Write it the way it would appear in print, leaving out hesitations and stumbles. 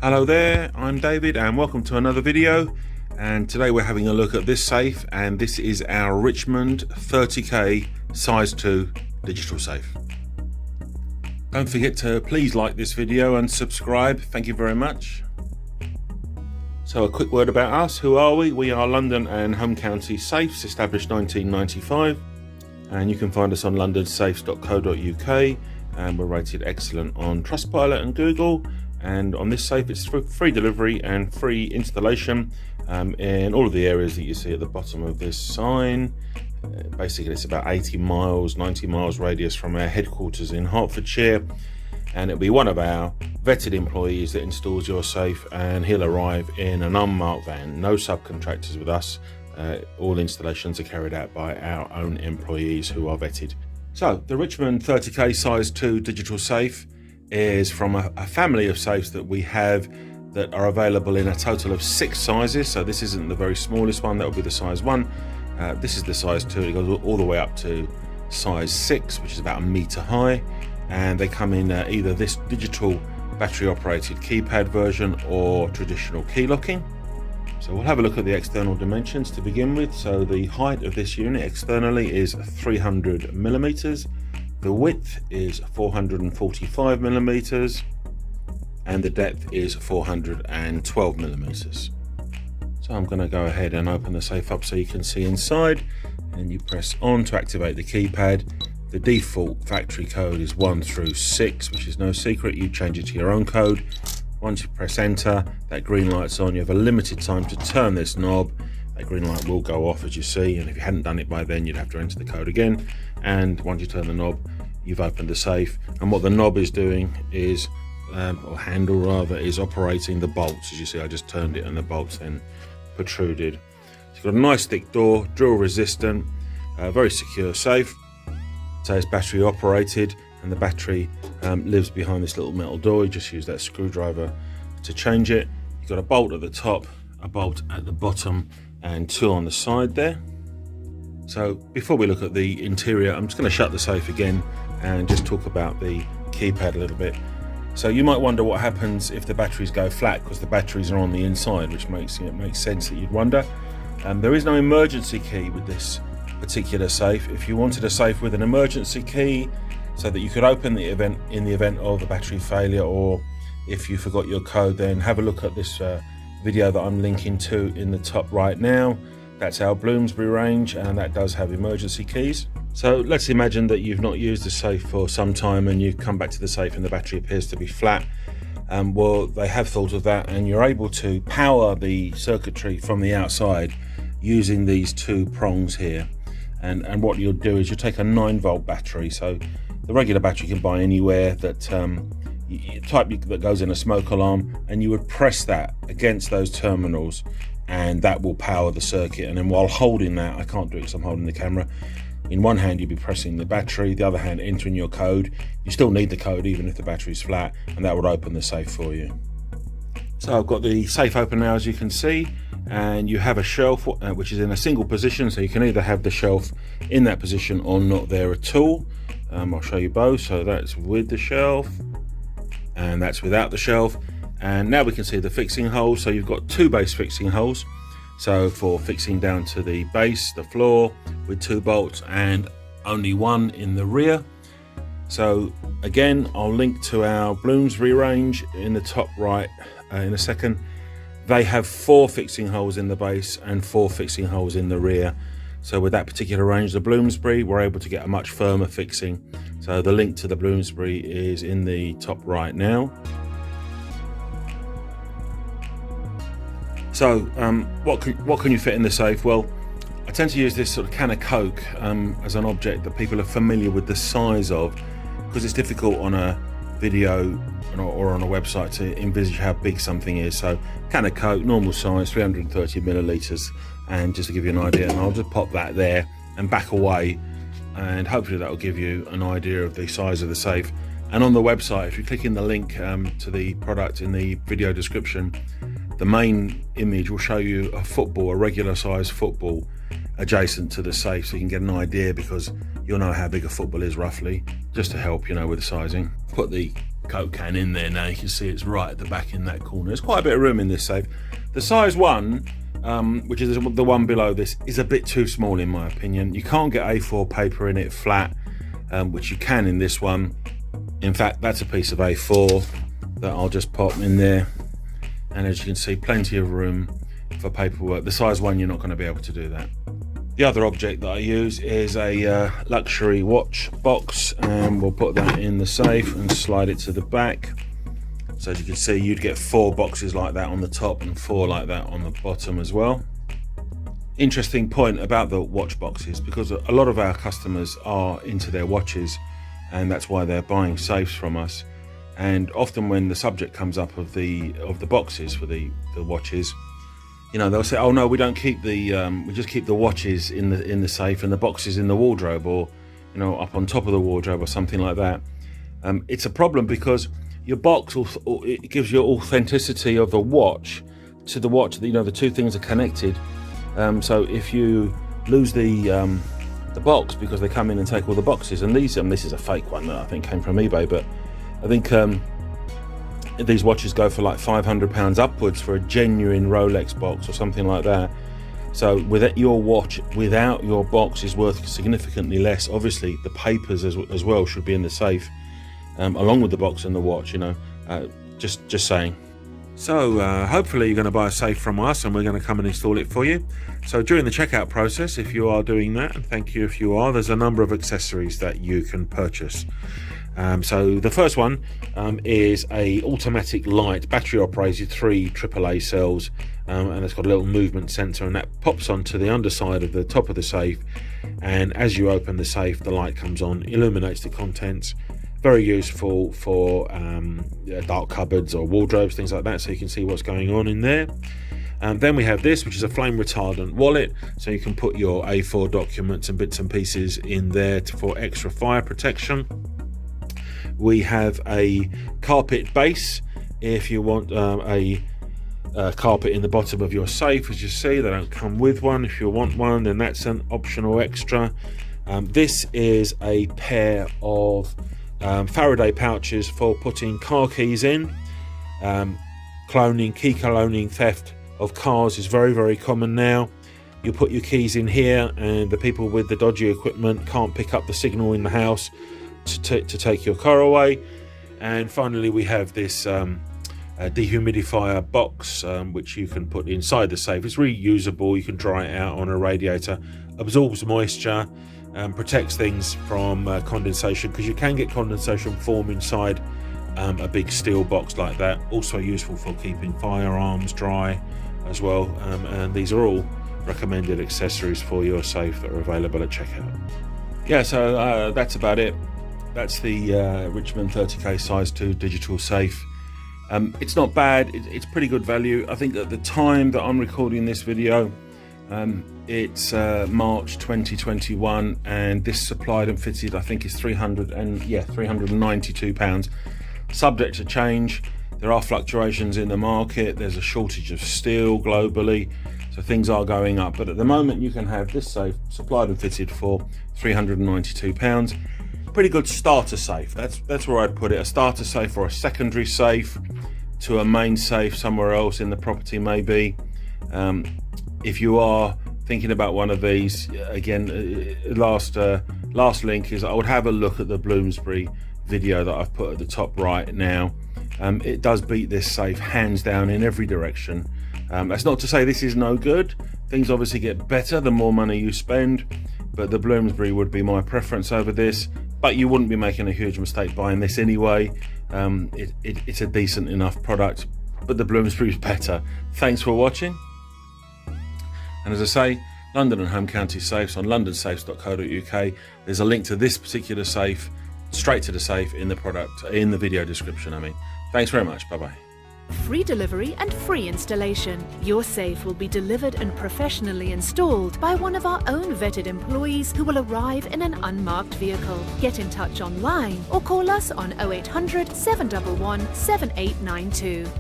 Hello there, I'm David and welcome to another video, and today we're having a look at this safe, and this is our Richmond 30k size 2 digital safe. Don't forget to please like this video and subscribe, thank you very much. So a quick word about us, who are we? We are London and Home County Safes, established 1995, and you can find us on londonsafes.co.uk, and we're rated excellent on Trustpilot and Google. And on this safe, it's free delivery and free installation in all of the areas that you see at the bottom of this sign. Basically, it's about 80 miles, 90 miles radius from our headquarters in Hertfordshire. And it'll be one of our vetted employees that installs your safe, and he'll arrive in an unmarked van. No subcontractors with us. All installations are carried out by our own employees who are vetted. So the Richmond 30k size 2 digital safe is from a family of safes that we have that are available in a total of 6 sizes. So this isn't the very smallest one, that will be the size 1. This is the size 2, it goes all the way up to size 6, which is about 1 meter high. And they come in either this digital battery operated keypad version or traditional key locking. So we'll have a look at the external dimensions to begin with. So the height of this unit externally is 300 millimeters. The width is 445 millimeters and the depth is 412 millimeters. So I'm going to go ahead and open the safe up so you can see inside, and you press on to activate the keypad. The default factory code is 1 through 6, which is no secret. You change it to your own code. Once you press enter, that green light's on. You have a limited time to turn this knob. That green light will go off, as you see, and if you hadn't done it by then, you'd have to enter the code again. And once you turn the knob, you've opened the safe. And what the knob is doing is, or handle rather, is operating the bolts. As you see, I just turned it and the bolts then protruded. It's got a nice thick door, drill resistant, very secure safe. So it's battery operated, and the battery lives behind this little metal door. You just use that screwdriver to change it. You've got a bolt at the top, a bolt at the bottom, and 2 on the side there. So before we look at the interior, I'm just going to shut the safe again and just talk about the keypad a little bit. So you might wonder what happens if the batteries go flat, because the batteries are on the inside, which makes sense that you'd wonder. There is no emergency key with this particular safe. If you wanted a safe with an emergency key so that you could open the event in the event of a battery failure, or if you forgot your code, then have a look at this video that I'm linking to in the top right now. That's our Bloomsbury range, and that does have emergency keys. So let's imagine that you've not used the safe for some time and you come back to the safe and the battery appears to be flat. Well, they have thought of that, and you're able to power the circuitry from the outside using these 2 prongs here. And what you'll do is you take a 9-volt battery. So the regular battery you can buy anywhere, that type that goes in a smoke alarm, and you would press that against those terminals, and that will power the circuit. And then while holding that, I can't do it because I'm holding the camera, in one hand you'll be pressing the battery, the other hand entering your code. You still need the code even if the battery's flat, and that would open the safe for you. So I've got the safe open now, as you can see, and you have a shelf which is in a single position, so you can either have the shelf in that position or not there at all. I'll show you both. So that's with the shelf and that's without the shelf. And now we can see the fixing holes. So you've got 2 base fixing holes, so for fixing down to the base, the floor, with 2 bolts, and only 1 in the rear. So again, I'll link to our Bloomsbury range in the top right in a second. They have 4 fixing holes in the base and 4 fixing holes in the rear. So with that particular range, the Bloomsbury, we're able to get a much firmer fixing. So the link to the Bloomsbury is in the top right now. So what can you fit in the safe? Well, I tend to use this sort of can of Coke as an object that people are familiar with the size of, because it's difficult on a video or on a website to envisage how big something is. So can of Coke, normal size, 330 milliliters, and just to give you an idea, and I'll just pop that there and back away, and hopefully that will give you an idea of the size of the safe. And on the website, if you click in the link to the product in the video description, the main image will show you a football, a regular size football, adjacent to the safe, so you can get an idea, because you'll know how big a football is roughly, just to help, you know, with the sizing. Put the Coke can in there now. You can see it's right at the back in that corner. There's quite a bit of room in this safe. The size 1, which is the one below this, is a bit too small in my opinion. You can't get A4 paper in it flat, which you can in this one. In fact, that's a piece of A4 that I'll just pop in there, and as you can see, plenty of room for paperwork. The size 1, you're not going to be able to do that. The other object that I use is a luxury watch box, and we'll put that in the safe and slide it to the back. So as you can see, you'd get 4 boxes like that on the top and 4 like that on the bottom as well. Interesting point about the watch boxes, because a lot of our customers are into their watches, and that's why they're buying safes from us. And often when the subject comes up of the boxes for the watches, you know, they'll say, oh no, we don't keep the we just keep the watches in the safe and the boxes in the wardrobe, or, you know, up on top of the wardrobe or something like that. It's a problem because your box, it gives you authenticity of the watch to the watch. You know, the two things are connected. So if you lose the box, because they come in and take all the boxes, and this is a fake one that I think came from eBay, but I think these watches go for like £500 upwards for a genuine Rolex box or something like that. So your watch without your box is worth significantly less. Obviously the papers as well should be in the safe, along with the box and the watch, you know, just saying. So hopefully you're going to buy a safe from us, and we're going to come and install it for you. So during the checkout process, if you are doing that, and thank you if you are, there's a number of accessories that you can purchase. So the first one is a automatic light, battery operated, 3 AAA cells, and it's got a little movement sensor, and that pops onto the underside of the top of the safe, and as you open the safe, the light comes on, illuminates the contents. Very useful for dark cupboards or wardrobes, things like that, so you can see what's going on in there. Then we have this, which is a flame retardant wallet, so you can put your A4 documents and bits and pieces in there for extra fire protection. We have a carpet base if you want a carpet in the bottom of your safe. As you see, they don't come with one. If you want one, then that's an optional extra. This is a pair of Faraday pouches for putting car keys in. Key cloning, theft of cars is very, very common now. You put your keys in here, and the people with the dodgy equipment can't pick up the signal in the house to take your car away. And finally, we have this dehumidifier box, which you can put inside the safe. It's reusable. You can dry it out on a radiator, absorbs moisture, protects things from condensation, because you can get condensation form inside a big steel box like that. Also useful for keeping firearms dry as well, and these are all recommended accessories for your safe that are available at checkout. Yeah, so that's about it. That's the Richmond 30K size 2 digital safe. It's not bad, it's pretty good value. I think at the time that I'm recording this video, it's March 2021, and this supplied and fitted, I think, is £392, subject to change. There are fluctuations in the market. There's a shortage of steel globally, so things are going up, but at the moment you can have this safe supplied and fitted for £392. Pretty good starter safe. That's where I'd put it. A starter safe or a secondary safe to a main safe somewhere else in the property, maybe. If you are thinking about one of these, again, last link is I would have a look at the Bloomsbury video that I've put at the top right now. It does beat this safe hands down in every direction. That's not to say this is no good. Things obviously get better the more money you spend, but the Bloomsbury would be my preference over this. But you wouldn't be making a huge mistake buying this anyway. It's a decent enough product, but the Bloomsbury is better. Thanks for watching. And as I say, London and Home County safes on londonsafes.co.uk. There's a link to this particular safe straight to the safe in the video description. Thanks very much. Bye-bye. Free delivery and free installation. Your safe will be delivered and professionally installed by one of our own vetted employees who will arrive in an unmarked vehicle. Get in touch online or call us on 0800 711 7892.